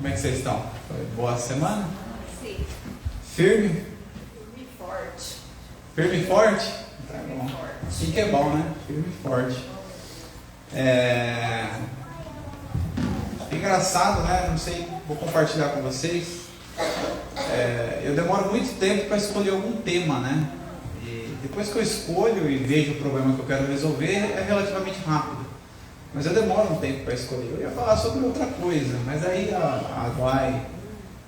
Como é que vocês estão? Foi boa semana? Sim. Firme? Firme e forte. Firme e forte? Tá Firme bom. e forte. Assim que é bom, né? Firme e forte. É engraçado, né? Não sei, vou compartilhar com vocês. Eu demoro muito tempo para escolher algum tema, né? E depois que eu escolho e vejo o problema que eu quero resolver, é relativamente rápido. Mas eu demoro um tempo para escolher. Eu ia falar sobre outra coisa, mas aí a Guai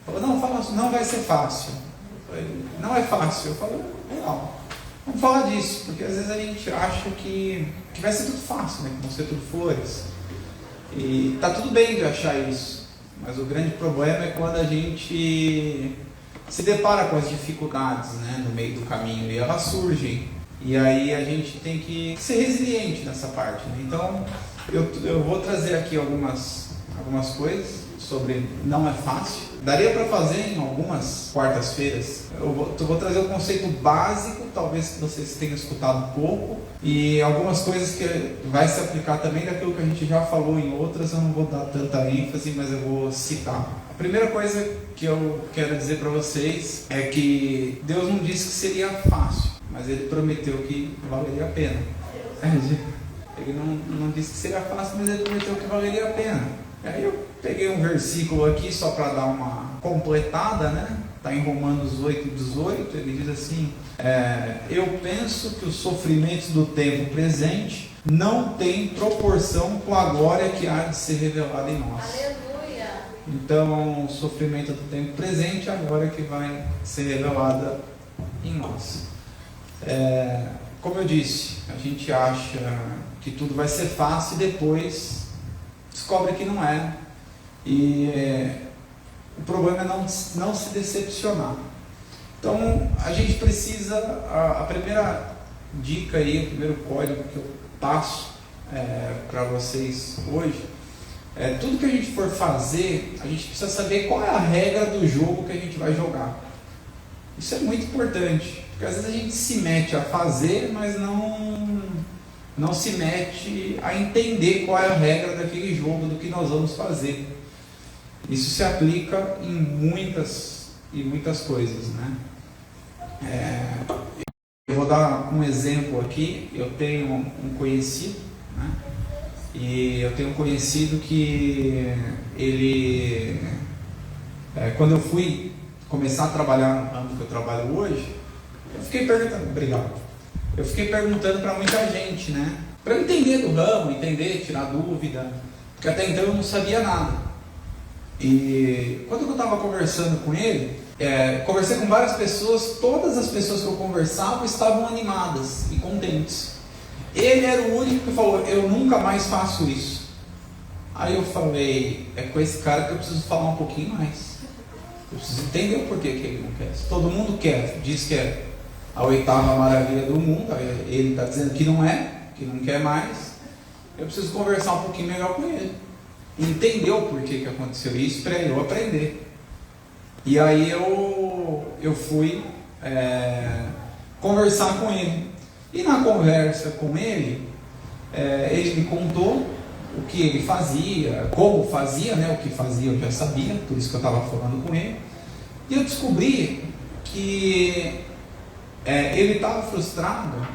falou, não vai ser fácil. Eu falei, não é fácil. Eu falei, não, vamos falar disso, porque às vezes a gente acha que vai ser tudo fácil, né? Que vão ser tudo flores. E tá tudo bem de achar isso, mas o grande problema é quando a gente se depara com as dificuldades, né, no meio do caminho, e elas surgem. E aí a gente tem que ser resiliente nessa parte, né? Então eu vou trazer aqui algumas coisas sobre não é fácil. Daria para fazer em algumas quartas-feiras. Eu vou trazer o conceito básico, talvez que vocês tenham escutado um pouco, e algumas coisas que vai se aplicar também daquilo que a gente já falou em outras. Eu não vou dar tanta ênfase, mas eu vou citar. A primeira coisa que eu quero dizer para vocês é que Deus não disse que seria fácil, mas Ele prometeu que valeria a pena. Ele não disse que seria fácil, mas Ele prometeu que valeria a pena. Aí eu peguei um versículo aqui só para dar uma completada, né? Está em Romanos 8:18, ele diz assim: eu penso que os sofrimentos do tempo presente não têm proporção com a glória que há de ser revelada em nós. Aleluia! Então, o sofrimento do tempo presente é a glória que vai ser revelada em nós. Como eu disse, a gente acha que tudo vai ser fácil e depois descobre que não é. E o problema é não se decepcionar. Então a gente precisa, a primeira dica aí, o primeiro código que eu passo para vocês hoje, tudo que a gente for fazer, a gente precisa saber qual é a regra do jogo que a gente vai jogar. Isso é muito importante, porque às vezes a gente se mete a fazer, mas não se mete a entender qual é a regra daquele jogo, do que nós vamos fazer. Isso se aplica em muitas coisas, né? Eu vou dar um exemplo aqui. Eu tenho um conhecido, né? E eu tenho um conhecido que ele, quando eu fui começar a trabalhar no ramo que eu trabalho hoje, eu fiquei perguntando para muita gente, né? Para entender do ramo, tirar dúvida, porque até então eu não sabia nada. E quando eu estava conversando com ele, conversei com várias pessoas, todas as pessoas que eu conversava estavam animadas e contentes. Ele era o único que falou, eu nunca mais faço isso. Aí eu falei, é com esse cara que eu preciso falar um pouquinho mais. Eu preciso entender o porquê que ele não quer. Se todo mundo quer, diz que é a 8ª maravilha do mundo, ele está dizendo que não é, que não quer mais. Eu preciso conversar um pouquinho melhor com ele, entender o porquê que aconteceu isso, para eu aprender. E aí eu fui conversar com ele. E na conversa com ele, ele me contou o que ele fazia, como fazia, né? O que fazia eu já sabia, por isso que eu estava falando com ele. E eu descobri que ele estava frustrado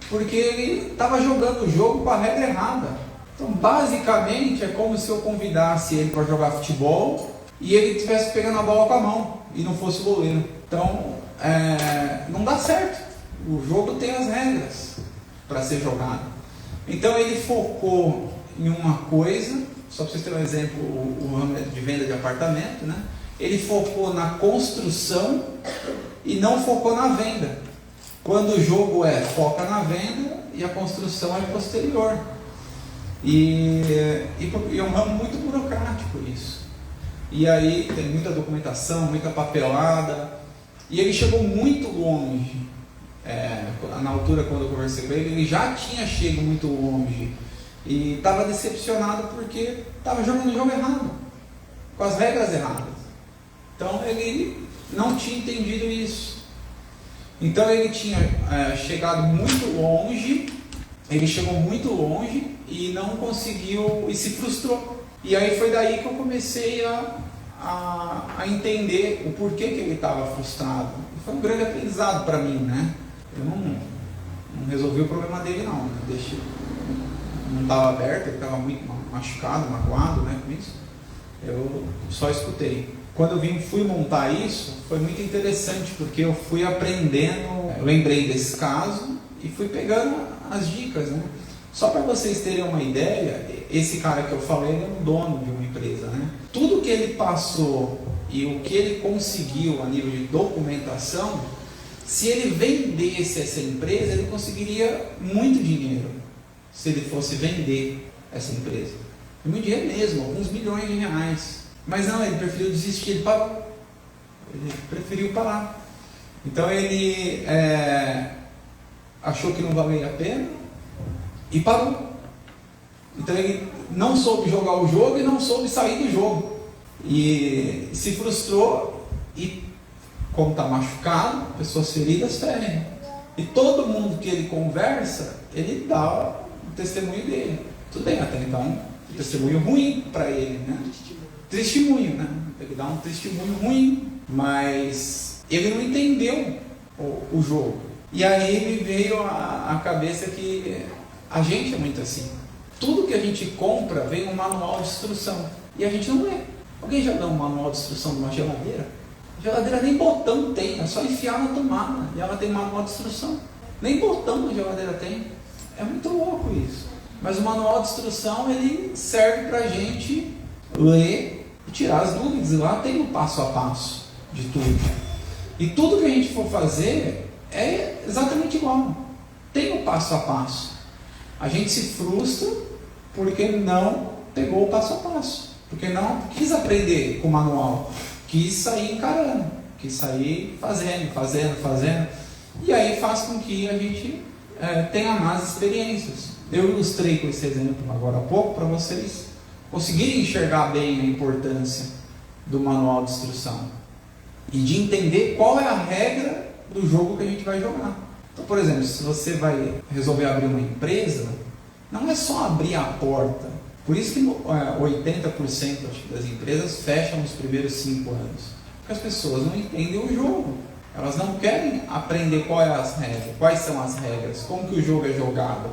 porque ele estava jogando o jogo com a regra errada. Então, basicamente, é como se eu convidasse ele para jogar futebol e ele estivesse pegando a bola com a mão e não fosse o goleiro. Então, não dá certo. O jogo tem as regras para ser jogado. Então, ele focou em uma coisa, só para vocês terem um exemplo, o ramo de venda de apartamento, né? Ele focou na construção e não focou na venda. Quando o jogo foca na venda e a construção é posterior. E é um ramo muito burocrático isso. E aí tem muita documentação, muita papelada. E ele chegou muito longe. Na altura, quando eu conversei com ele já tinha chegado muito longe. E estava decepcionado porque estava jogando o jogo errado, com as regras erradas. Então ele não tinha entendido isso. Então ele tinha chegado muito longe, ele chegou muito longe e não conseguiu, e se frustrou. E aí foi daí que eu comecei a entender o porquê que ele estava frustrado. E foi um grande aprendizado para mim, né? Eu não resolvi o problema dele, não. Não estava aberto, ele estava muito machucado, magoado, né, com isso. Eu só escutei. Quando eu fui montar isso, foi muito interessante, porque eu fui aprendendo, eu lembrei desse caso e fui pegando as dicas, né? Só para vocês terem uma ideia, esse cara que eu falei, ele é um dono de uma empresa, né? Tudo que ele passou e o que ele conseguiu a nível de documentação, se ele vendesse essa empresa, ele conseguiria muito dinheiro, se ele fosse vender essa empresa. Muito dinheiro mesmo, alguns milhões de reais. Mas não, ele preferiu desistir, ele parou. Ele preferiu parar. Então ele achou que não valia a pena e parou. Então ele não soube jogar o jogo e não soube sair do jogo. E se frustrou e, como está machucado, pessoas feridas ferem. E todo mundo que ele conversa, ele dá o testemunho dele. Tudo bem, até então, um testemunho ruim para ele, né? Testemunho, né? Ele dá um testemunho ruim, mas ele não entendeu o jogo. E aí me veio a cabeça que a gente é muito assim. Tudo que a gente compra vem um manual de instrução e a gente não lê. Alguém já deu um manual de instrução de uma geladeira? A geladeira nem botão tem, é só enfiar na tomada e ela tem manual de instrução. Nem botão a geladeira tem. É muito louco isso. Mas o manual de instrução ele serve para a gente ler e tirar as dúvidas. E lá tem o passo a passo de tudo. E tudo que a gente for fazer é exatamente igual. Tem o passo a passo. A gente se frustra porque não pegou o passo a passo. Porque não quis aprender com o manual. Quis sair encarando. Quis sair fazendo. E aí faz com que a gente tenha más experiências. Eu ilustrei com esse exemplo agora há pouco para vocês conseguirem enxergar bem a importância do manual de instrução e de entender qual é a regra do jogo que a gente vai jogar. Então, por exemplo, se você vai resolver abrir uma empresa, não é só abrir a porta. Por isso que 80% das empresas fecham nos primeiros 5 anos. Porque as pessoas não entendem o jogo. Elas não querem aprender quais são as regras, como que o jogo é jogado.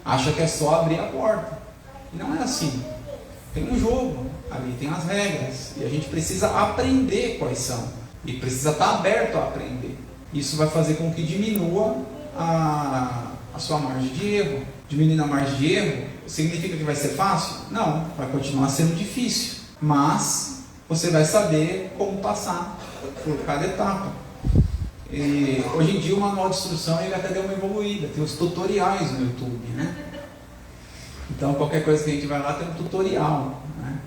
Acha que é só abrir a porta. E não é assim. Tem um jogo, ali tem as regras. E a gente precisa aprender quais são. E precisa estar aberto a aprender. Isso vai fazer com que diminua a sua margem de erro. Diminuindo a margem de erro, significa que vai ser fácil? Não, vai continuar sendo difícil. Mas você vai saber como passar por cada etapa. E hoje em dia o manual de instrução ele até deu uma evoluída, tem os tutoriais no YouTube, né? Então qualquer coisa que a gente vai lá tem um tutorial, né?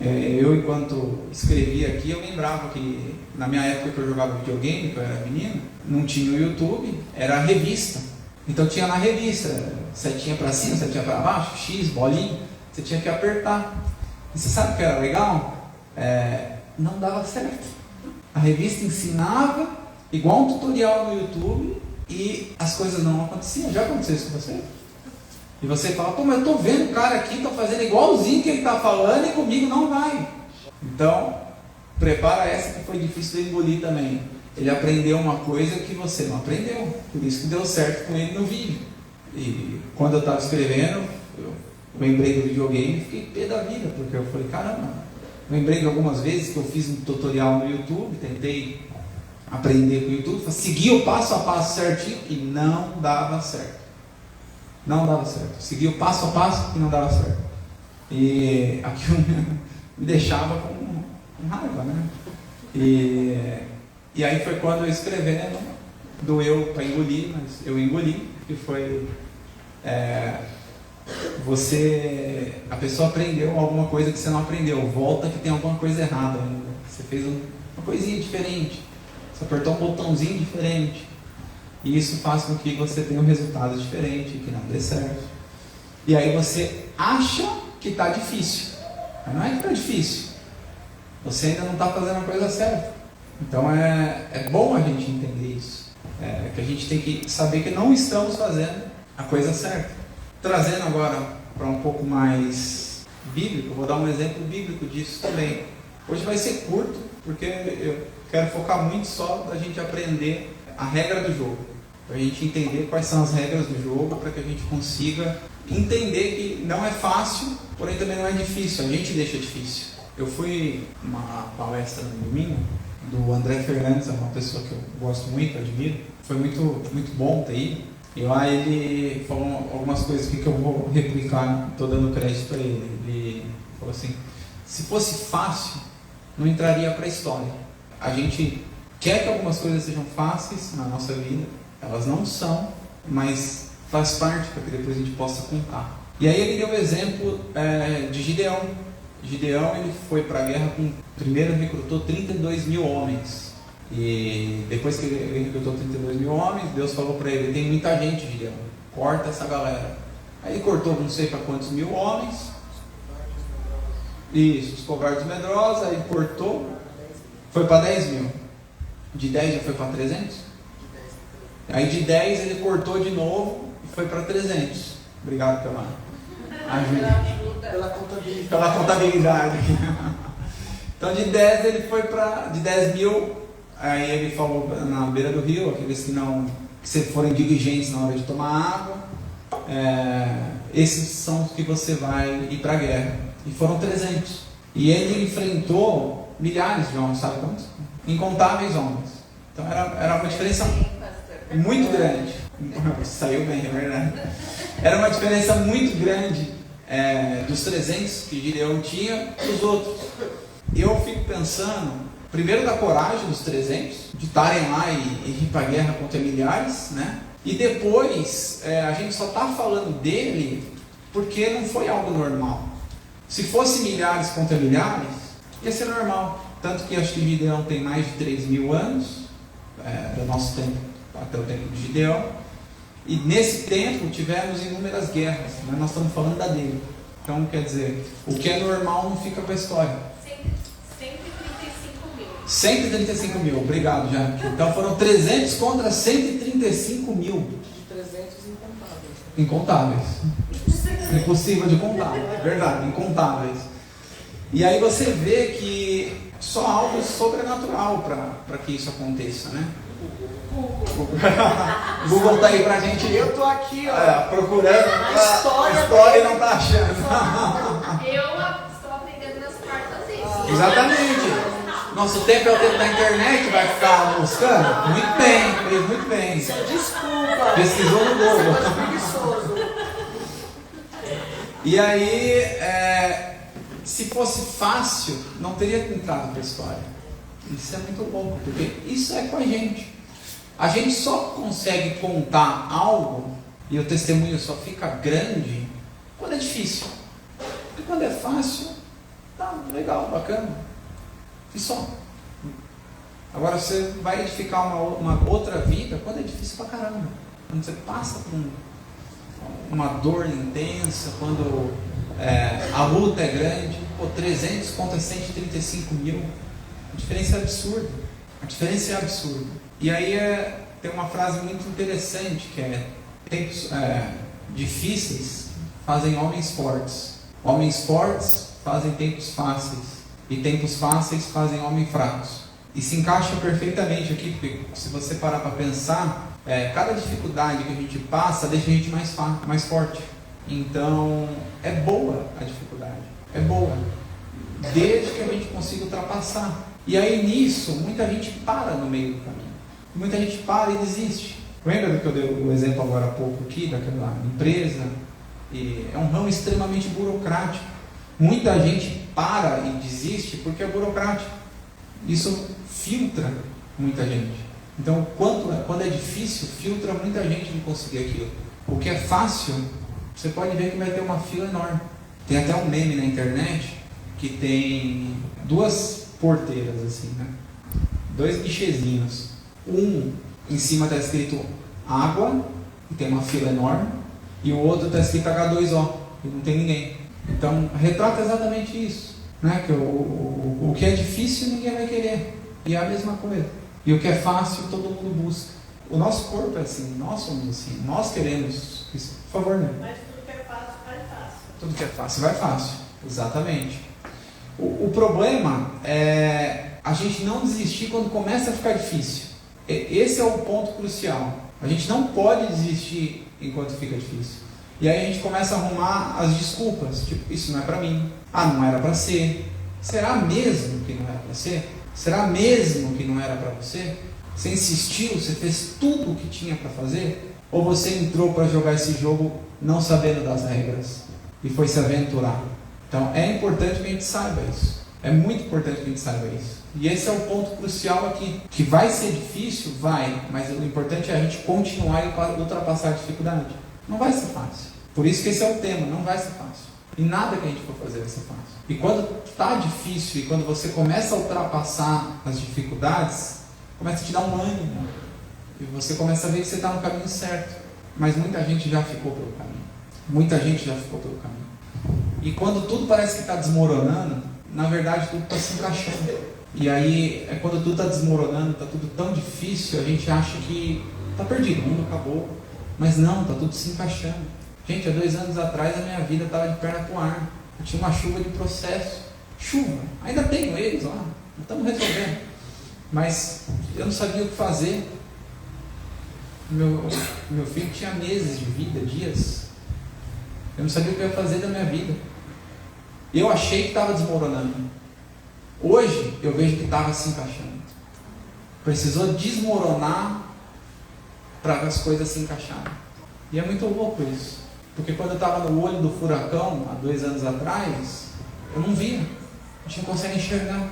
Eu enquanto escrevia aqui, eu lembrava que na minha época que eu jogava videogame, que eu era menino, não tinha o YouTube, era a revista. Então tinha na revista, setinha para cima, setinha para baixo, X, bolinha, você tinha que apertar. E você sabe o que era legal? Não dava certo. A revista ensinava igual um tutorial no YouTube e as coisas não aconteciam. Já aconteceu isso com você? E você fala, pô, mas eu tô vendo o cara aqui, tô fazendo igualzinho que ele tá falando e comigo não vai. Então, prepara essa que foi difícil de engolir também. Ele aprendeu uma coisa que você não aprendeu. Por isso que deu certo com ele no vídeo. E quando eu estava escrevendo, eu lembrei do videogame e fiquei pé da vida, porque eu falei, caramba, lembrei de algumas vezes que eu fiz um tutorial no YouTube, tentei aprender com o YouTube, segui o passo a passo certinho e não dava certo. Não dava certo. Segui o passo a passo e não dava certo. E aquilo me deixava com raiva, né? E aí foi quando eu escrevendo, doeu para engolir, mas eu engoli, que foi a pessoa aprendeu alguma coisa que você não aprendeu, volta que tem alguma coisa errada ainda. Você fez uma coisinha diferente, você apertou um botãozinho diferente, e isso faz com que você tenha um resultado diferente, que não dê certo. E aí você acha que está difícil, mas não é que está difícil, você ainda não está fazendo a coisa certa. Então é bom a gente entender isso, que a gente tem que saber que não estamos fazendo a coisa certa. Trazendo agora para um pouco mais bíblico, vou dar um exemplo bíblico disso também. Hoje vai ser curto, porque eu quero focar muito só da gente aprender a regra do jogo. Para a gente entender quais são as regras do jogo, para que a gente consiga entender que não é fácil, porém também não é difícil, a gente deixa difícil. Eu fui uma palestra no domingo do André Fernandes, é uma pessoa que eu gosto muito, admiro. Foi muito bom ter ido. E lá ele falou algumas coisas que eu vou replicar, estou dando crédito para ele. Ele falou assim, se fosse fácil, não entraria para a história. A gente quer que algumas coisas sejam fáceis na nossa vida, elas não são, mas faz parte para que depois a gente possa contar. E aí ele deu o exemplo de Gideão. Gideão ele foi para a guerra primeiro recrutou 32 mil homens. E depois que ele recrutou 32 mil homens, Deus falou para ele, tem muita gente, Gideão, corta essa galera. Aí ele cortou não sei para quantos mil homens. Isso, os covardes medrosos, aí cortou, foi para 10 mil. De 10 já foi para 300? Aí de 10 ele cortou de novo e foi para 300. Obrigado pela ajuda. Pela contabilidade. Então de 10 ele foi para. De 10 mil, aí ele falou na beira do rio, aqueles que forem diligentes na hora de tomar água, esses são os que você vai ir para a guerra. E foram 300. E ele enfrentou milhares de homens, sabe quantos? Incontáveis homens. Então era uma diferença muito grande. Saiu bem, é verdade. Era uma diferença muito grande dos 300 que Gideão tinha para os outros. E eu fico pensando, primeiro da coragem dos 300, de estarem lá e ir para a guerra contra milhares, né? E depois, a gente só está falando dele porque não foi algo normal. Se fosse milhares contra milhares, ia ser normal. Tanto que acho que Gideão tem mais de 3 mil anos, do nosso tempo até o tempo de Gideão. E nesse tempo tivemos inúmeras guerras, mas nós estamos falando da dele. Então, quer dizer, o que é normal não fica para a história. 135 mil. 135 mil, obrigado, Jaque. Então foram 300 contra 135 mil. De 300 incontáveis. Incontáveis. Impossível de contar, verdade, incontáveis. E aí você vê que só algo sobrenatural para que isso aconteça, né? Google está aí pra gente. Eu tô aqui, ó. Procurando a história e não está achando. Eu estou aprendendo nas quartas vezes. Exatamente. Nosso tempo é o tempo da internet, vai ficar buscando? Muito bem, fez muito bem. Desculpa. Pesquisou no Google. Você é preguiçoso. E aí, se fosse fácil, não teria entrado para a história. Isso é muito louco, porque isso é com a gente. A gente só consegue contar algo, e o testemunho só fica grande, quando é difícil. Porque quando é fácil, tá legal, bacana. E só. Agora você vai edificar uma outra vida quando é difícil pra caramba. Quando você passa por uma dor intensa, quando a luta é grande, 300 contra 135 mil, a diferença é absurda. A diferença é absurda. E aí tem uma frase muito interessante que tempos difíceis fazem homens fortes. Homens fortes fazem tempos fáceis. E tempos fáceis fazem homens fracos. E se encaixa perfeitamente aqui, porque se você parar para pensar, cada dificuldade que a gente passa deixa a gente mais forte. Então, é boa a dificuldade. É boa. Desde que a gente consiga ultrapassar. E aí nisso, muita gente para no meio do caminho. Muita gente para e desiste. Lembra do que eu dei o exemplo agora há pouco aqui, daquela empresa? E é um ramo extremamente burocrático. Muita gente para e desiste porque é burocrático. Isso filtra muita gente. Então, quando é difícil, filtra muita gente de conseguir aquilo. O que é fácil, você pode ver que vai ter uma fila enorme. Tem até um meme na internet que tem 2 porteiras assim, né? 2 guichezinhos. Um em cima está escrito água e tem uma fila enorme, e o outro está escrito H2O e não tem ninguém. Então retrata exatamente isso, né? Que o que é difícil ninguém vai querer, e é a mesma coisa. E o que é fácil todo mundo busca. O nosso corpo é assim, nós somos assim, nós queremos isso. Por favor, né? Mas tudo que é fácil, vai fácil. Tudo que é fácil vai fácil, exatamente. O problema é a gente não desistir quando começa a ficar difícil. Esse é o ponto crucial. A gente não pode desistir enquanto fica difícil. E aí a gente começa a arrumar as desculpas. Tipo, isso não é pra mim. Ah, não era pra ser. Será mesmo que não era pra ser? Será mesmo que não era pra você? Você insistiu? Você fez tudo o que tinha pra fazer? Ou você entrou para jogar esse jogo não sabendo das regras e foi se aventurar? Então é importante que a gente saiba isso. É muito importante que a gente saiba isso. E esse é o ponto crucial aqui. Que vai ser difícil? Vai. Mas o importante é a gente continuar e ultrapassar a dificuldade. Não vai ser fácil. Por isso que esse é o tema. Não vai ser fácil. E nada que a gente for fazer vai ser fácil. E quando está difícil e quando você começa a ultrapassar as dificuldades, começa a te dar um ânimo. E você começa a ver que você está no caminho certo. Mas muita gente já ficou pelo caminho. Muita gente já ficou pelo caminho. E quando tudo parece que está desmoronando, na verdade tudo está se encaixando. E aí, é quando tudo está desmoronando, está tudo tão difícil, a gente acha que está perdido, o mundo acabou. Mas não, está tudo se encaixando. Gente, há 2 anos atrás a minha vida estava de perna para o ar. Eu tinha uma chuva de processo. Chuva, ainda tenho eles lá, estamos resolvendo. Mas eu não sabia o que fazer. Meu filho tinha meses de vida, dias. Eu não sabia o que eu ia fazer da minha vida. Eu achei que estava desmoronando. Hoje eu vejo que estava se encaixando. Precisou desmoronar para as coisas se encaixarem. E é muito louco isso. Porque quando eu estava no olho do furacão, há 2 anos atrás, eu não via. A gente não consegue enxergar.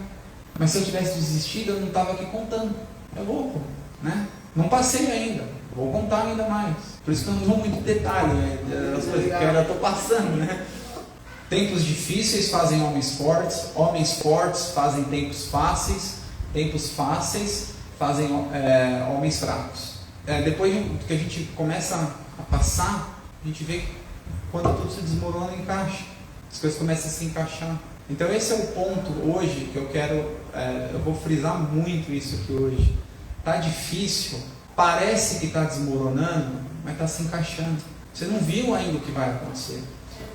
Mas se eu tivesse desistido, eu não estava aqui contando. É louco, né? Não passei ainda. Vou contar ainda mais. Por isso que eu não vou muito em detalhe, né, das coisas que eu ainda estou passando, né? Tempos difíceis fazem homens fortes fazem tempos fáceis fazem homens fracos. Depois que a gente começa a passar, a gente vê que quando tudo se desmorona, encaixa. As coisas começam a se encaixar. Então esse é o ponto hoje que eu quero, eu vou frisar muito isso aqui hoje. Está difícil, parece que está desmoronando, mas está se encaixando. Você não viu ainda o que vai acontecer.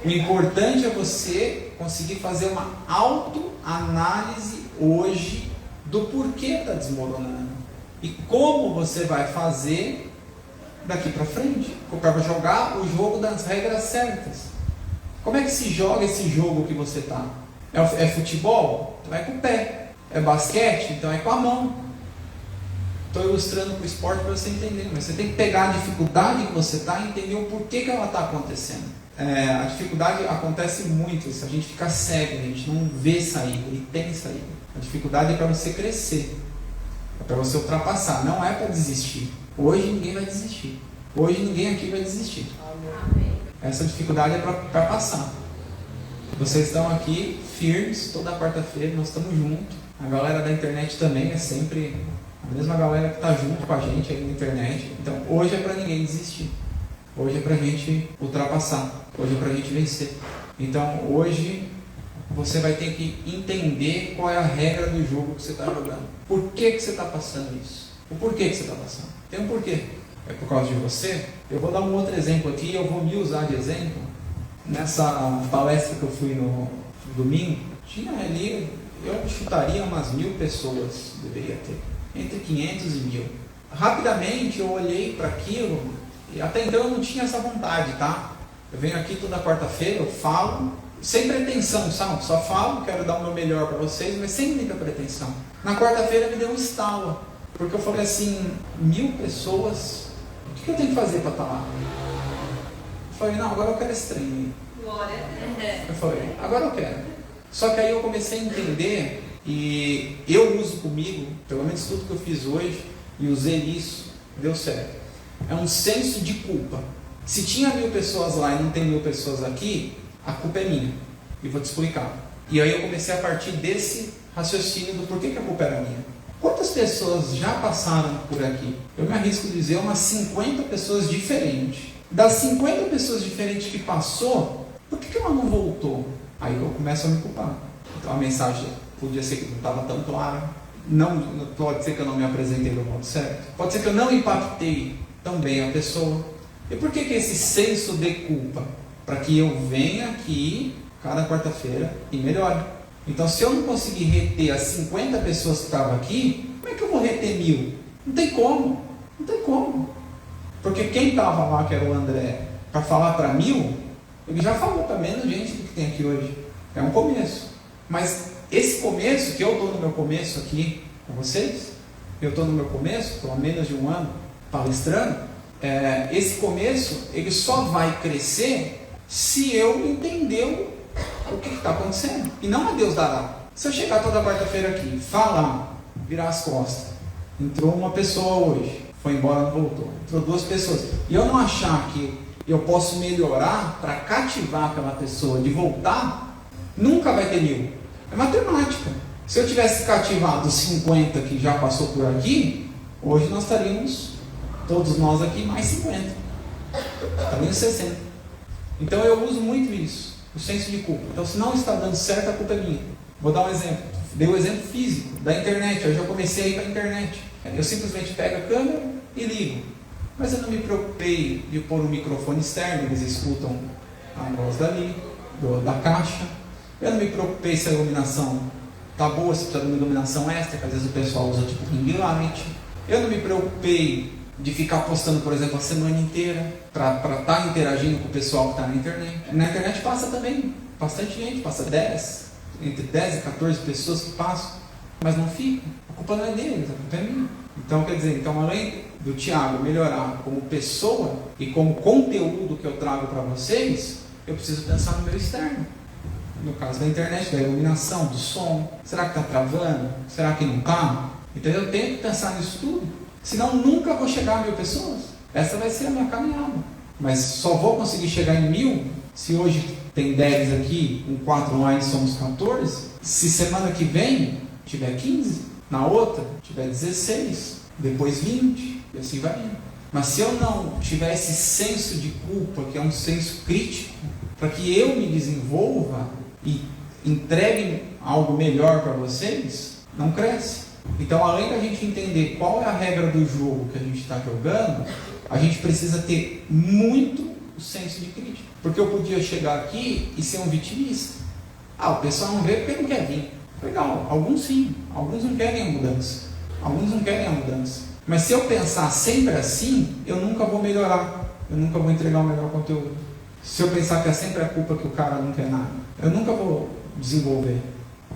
O importante é você conseguir fazer uma autoanálise hoje do porquê está desmoronando e como você vai fazer daqui para frente, para jogar o jogo das regras certas. Como é que se joga esse jogo que você está? É futebol? Então é com o pé. É basquete? Então é com a mão. Estou ilustrando para o esporte para você entender, mas você tem que pegar a dificuldade que você está e entender o porquê que ela está acontecendo. A dificuldade acontece muito se a gente ficar cego, a gente não vê saída, e tem saída. A dificuldade é para você crescer, é para você ultrapassar, não é para desistir. Hoje ninguém vai desistir. Hoje ninguém aqui vai desistir. Amém. Essa dificuldade é para passar. Vocês estão aqui firmes, toda quarta-feira nós estamos juntos. A galera da internet também é sempre a mesma galera que está junto com a gente aí na internet. Então hoje é para ninguém desistir. Hoje é para a gente ultrapassar. Hoje é para a gente vencer. Então hoje você vai ter que entender qual é a regra do jogo que você está jogando. Por que você está passando isso? O porquê que você está passando? Tem um porquê. É por causa de você? Eu vou dar um outro exemplo aqui, eu vou me usar de exemplo. Nessa palestra que eu fui no domingo, tinha ali, eu chutaria umas 1.000 pessoas, deveria ter, entre 500 e 1.000. Rapidamente eu olhei para aquilo, e até então eu não tinha essa vontade, tá? Eu venho aqui toda quarta-feira, eu falo, sem pretensão, sabe? Só falo, quero dar o meu melhor para vocês, mas sem muita pretensão. Na quarta-feira me deu um estalo, porque eu falei assim, 1.000 pessoas, o que eu tenho que fazer para estar lá? Eu falei, não, agora eu quero esse trem. Glória a Deus. Eu falei, agora eu quero. Só que aí eu comecei a entender, e eu uso comigo, pelo menos tudo que eu fiz hoje, e usei isso, deu certo. É um senso de culpa. Se tinha 1.000 pessoas lá e não tem 1.000 pessoas aqui, a culpa é minha. E vou te explicar. E aí eu comecei a partir desse raciocínio do porquê que a culpa era minha. Quantas pessoas já passaram por aqui? Eu me arrisco a dizer umas 50 pessoas diferentes. Das 50 pessoas diferentes que passou, por que ela não voltou? Aí eu começo a me culpar. Então a mensagem podia ser que não estava tão clara. Não, pode ser que eu não me apresentei do modo certo. Pode ser que eu não impactei tão bem a pessoa. E por que esse senso de culpa? Para que eu venha aqui cada quarta-feira e melhore. Então, se eu não conseguir reter as 50 pessoas que estavam aqui, como é que eu vou reter 1000? Não tem como. Não tem como. Porque quem estava lá, que era o André, para falar para 1000, ele já falou para menos gente do que tem aqui hoje. É um começo. Mas esse começo, que eu estou no meu começo aqui com vocês, eu estou no meu começo, estou há menos de um ano palestrando, esse começo, ele só vai crescer se eu entender o que está acontecendo. E não a Deus dará. Se eu chegar toda quarta-feira aqui, falar, virar as costas, entrou uma pessoa hoje, foi embora, não voltou. Entrou 2 pessoas. E eu não achar que eu posso melhorar para cativar aquela pessoa de voltar, nunca vai ter 1000. É matemática. Se eu tivesse cativado 50 que já passou por aqui, hoje nós estaríamos, todos nós aqui, mais 50. Estaríamos 60. Então eu uso muito isso, o senso de culpa. Então se não está dando certo, a culpa é minha. Vou dar um exemplo. Dei um exemplo físico, da internet. Eu já comecei a ir para a internet. Eu simplesmente pego a câmera e ligo. Mas eu não me preocupei de pôr um microfone externo, eles escutam a voz dali, da caixa. Eu não me preocupei se a iluminação está boa, se precisa de uma iluminação extra, que às vezes o pessoal usa tipo ring light. Eu não me preocupei de ficar postando, por exemplo, a semana inteira, para estar interagindo com o pessoal que está na internet. Na internet passa também bastante gente, passa entre 10 e 14 pessoas que passam, mas não ficam. A culpa não é deles, a culpa é minha. Então, quer dizer, além do Thiago melhorar como pessoa e como conteúdo que eu trago para vocês, eu preciso pensar no meu externo. No caso da internet, da iluminação, do som. Será que está travando? Será que não está? Então eu tenho que pensar nisso tudo. Senão nunca vou chegar a 1000 pessoas. Essa vai ser a minha caminhada. Mas só vou conseguir chegar em 1000 se hoje tem 10 aqui, em 4 online somos 14. Se semana que vem tiver 15, na outra tiver 16, depois 20, e assim vai indo. Mas se eu não tiver esse senso de culpa, que é um senso crítico, para que eu me desenvolva e entregue algo melhor para vocês, não cresce. Então, além da gente entender qual é a regra do jogo que a gente está jogando, a gente precisa ter muito o senso de crítica. Porque eu podia chegar aqui e ser um vitimista. O pessoal não vê porque não quer vir. Legal, alguns sim, alguns não querem a mudança. Alguns não querem a mudança. Mas se eu pensar sempre assim, eu nunca vou melhorar. Eu nunca vou entregar o melhor conteúdo. Se eu pensar que é sempre a culpa que o cara não quer nada, eu nunca vou desenvolver.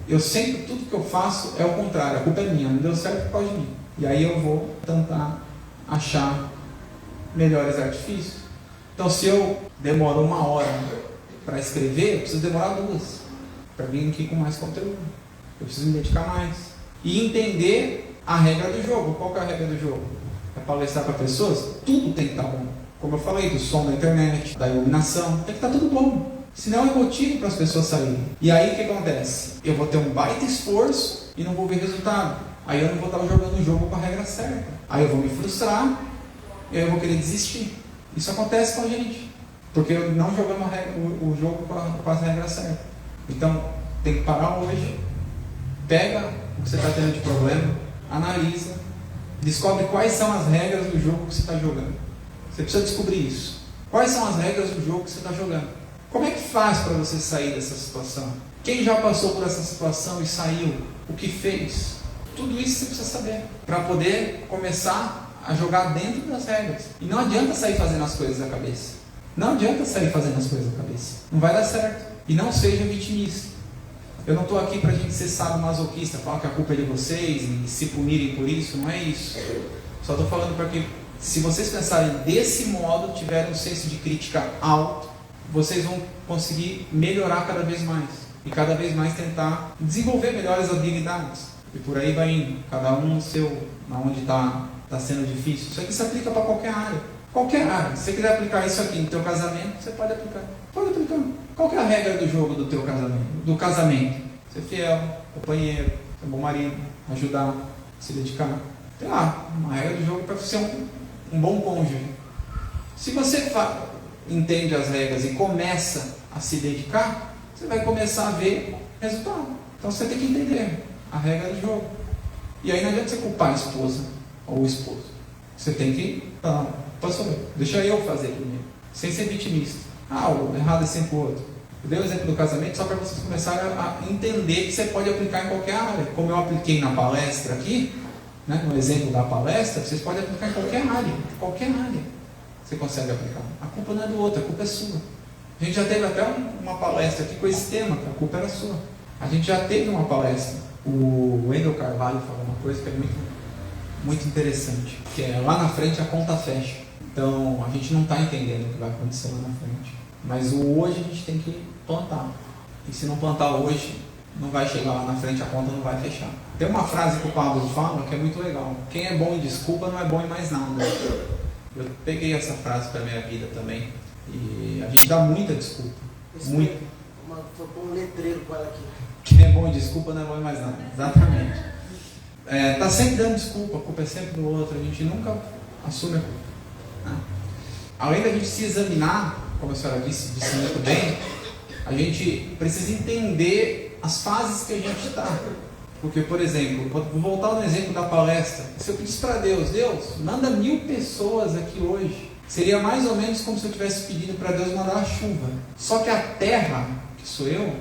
Eu sempre, tudo que eu faço é o contrário, a culpa é minha, não deu certo por causa de mim. E aí eu vou tentar achar melhores artifícios. Então se eu demoro 1 hora para escrever, eu preciso demorar 2 para vir aqui com mais conteúdo. Eu preciso me dedicar mais. E entender a regra do jogo. Qual que é a regra do jogo? É palestrar para pessoas? Tudo tem que estar bom. Como eu falei, do som da internet, da iluminação, tem que estar tudo bom. Senão é motivo para as pessoas saírem. E aí o que acontece? Eu vou ter um baita esforço e não vou ver resultado. Aí eu não vou estar jogando o jogo com a regra certa. Aí eu vou me frustrar e aí eu vou querer desistir. Isso acontece com a gente. Porque não jogamos o jogo com as regras certas. Então tem que parar hoje. Pega o que você está tendo de problema, analisa, descobre quais são as regras do jogo que você está jogando. Você precisa descobrir isso. Quais são as regras do jogo que você está jogando? Como é que faz para você sair dessa situação? Quem já passou por essa situação e saiu? O que fez? Tudo isso você precisa saber para poder começar a jogar dentro das regras. E não adianta sair fazendo as coisas da cabeça. Não adianta sair fazendo as coisas da cabeça. Não vai dar certo. E não seja vitimista. Eu não estou aqui para a gente ser sadomasoquista, falar que a culpa é de vocês e se punirem por isso. Não é isso. Só estou falando para que, se vocês pensarem desse modo, tiverem um senso de crítica alto, vocês vão conseguir melhorar cada vez mais. E cada vez mais tentar desenvolver melhores habilidades. E por aí vai indo. Cada um no seu, onde está sendo difícil. Isso aqui se aplica para qualquer área. Qualquer área. Se você quiser aplicar isso aqui no teu casamento, você pode aplicar. Pode aplicar. Qual que é a regra do jogo do teu casamento? Do casamento? Ser fiel, companheiro, ser bom marido, ajudar, se dedicar. Sei lá, uma regra do jogo para ser um bom cônjuge. Se você entende as regras e começa a se dedicar, você vai começar a ver resultado. Então você tem que entender a regra do jogo. E aí não adianta você culpar a esposa ou o esposo. Você tem que... Posso saber? Deixa eu fazer primeiro. Sem ser vitimista. O errado é sempre o outro. Eu dei o exemplo do casamento só para vocês começarem a entender que você pode aplicar em qualquer área. Como eu apliquei na palestra aqui, né, no exemplo da palestra, vocês podem aplicar em qualquer área. Qualquer área você consegue aplicar. A culpa não é do outro, a culpa é sua. A gente já teve até uma palestra aqui com esse tema, que a culpa era sua. A gente já teve uma palestra. O Wendel Carvalho falou uma coisa que é muito interessante, que é lá na frente a conta fecha. Então a gente não está entendendo o que vai acontecer lá na frente. Mas o hoje a gente tem que plantar. E se não plantar hoje, não vai chegar lá na frente, a conta não vai fechar. Tem uma frase que o Pablo fala que é muito legal. Quem é bom em desculpa não é bom em mais nada. Eu peguei essa frase para a minha vida também. E a gente dá muita desculpa. Muito. Vou pôr um letreiro com ela aqui. Quem é bom em desculpa não é bom em mais nada. Exatamente. Tá sempre dando desculpa, a culpa é sempre do outro. A gente nunca assume a culpa, né? Além da gente se examinar, como a senhora disse muito bem, a gente precisa entender as fases que a gente está. Porque, por exemplo, vou voltar no exemplo da palestra. Se eu pedisse para Deus, manda 1000 pessoas aqui hoje, seria mais ou menos como se eu tivesse pedido para Deus mandar a chuva. Só que a terra, que sou eu,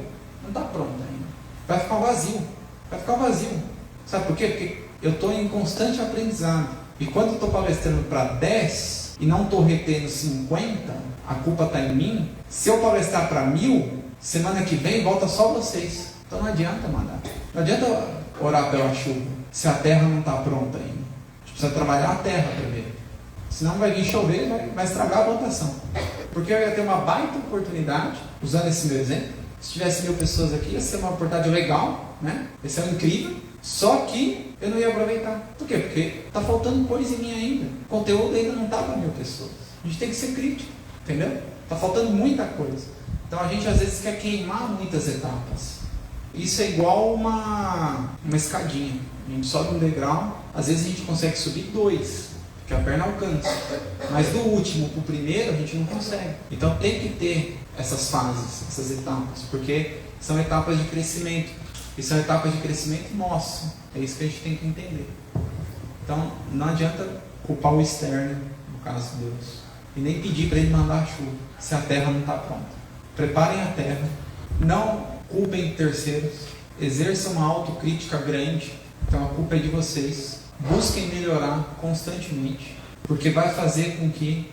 não está pronta ainda. Vai ficar vazio. Vai ficar vazio. Sabe por quê? Porque eu estou em constante aprendizado. E quando eu estou palestrando para 10 e não estou retendo 50, a culpa está em mim. Se eu palestrar para 1000, semana que vem volta só vocês. Então não adianta mandar. Não adianta orar pela chuva se a terra não está pronta ainda. A gente precisa trabalhar a terra primeiro. Senão vai vir chover e vai estragar a plantação. Porque eu ia ter uma baita oportunidade, usando esse meu exemplo. Se tivesse 1000 pessoas aqui, ia ser uma oportunidade legal, né? Ia ser incrível. Só que eu não ia aproveitar. Por quê? Porque está faltando coisa em mim ainda. O conteúdo ainda não está para 1000 pessoas. A gente tem que ser crítico, entendeu? Está faltando muita coisa. Então a gente às vezes quer queimar muitas etapas. Isso é igual uma escadinha. A gente sobe um degrau, às vezes a gente consegue subir 2, porque a perna alcança. Mas do último para o primeiro a gente não consegue. Então tem que ter essas fases, essas etapas, porque são etapas de crescimento. E são etapas de crescimento nosso. É isso que a gente tem que entender. Então não adianta culpar o externo, no caso de Deus, e nem pedir para ele mandar a chuva, se a terra não está pronta. Preparem a terra, não culpem terceiros, exerçam uma autocrítica grande. Então a culpa é de vocês. Busquem melhorar constantemente, porque vai fazer com que...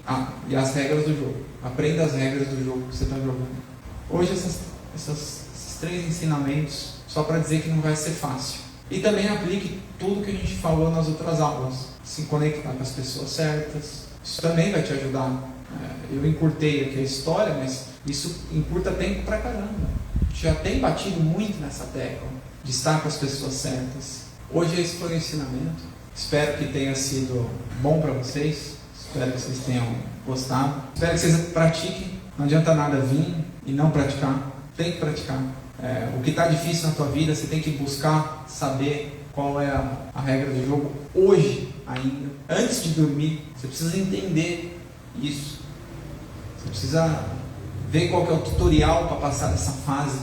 e as regras do jogo. Aprenda as regras do jogo que você está jogando. Hoje esses 3 ensinamentos, só para dizer que não vai ser fácil. E também aplique tudo que a gente falou nas outras aulas. Se conectar com as pessoas certas. Isso também vai te ajudar. Eu encurtei aqui a história, mas isso encurta tempo pra caramba. A gente já tem batido muito nessa tecla de estar com as pessoas certas. Hoje esse foi o ensinamento. Espero que tenha sido bom para vocês. Espero que vocês tenham gostado. Espero que vocês pratiquem. Não adianta nada vir e não praticar. Tem que praticar. O que está difícil na tua vida, você tem que buscar saber qual é a regra do jogo hoje ainda. Antes de dormir, você precisa entender isso. Você precisa ver qual que é o tutorial para passar dessa fase,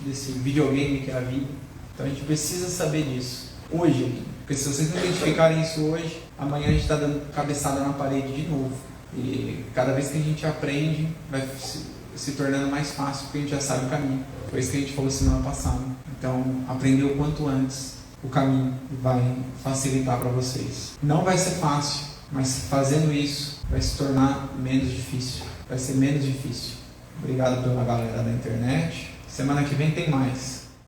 desse videogame que é a vida. Então a gente precisa saber disso hoje. Porque se vocês não identificarem isso hoje, amanhã a gente está dando cabeçada na parede de novo. E cada vez que a gente aprende, vai se tornando mais fácil, porque a gente já sabe o caminho. Foi isso que a gente falou semana passada. Então, aprender o quanto antes o caminho vai facilitar para vocês. Não vai ser fácil, mas fazendo isso vai se tornar menos difícil. Vai ser menos difícil. Obrigado pela galera da internet. Semana que vem tem mais.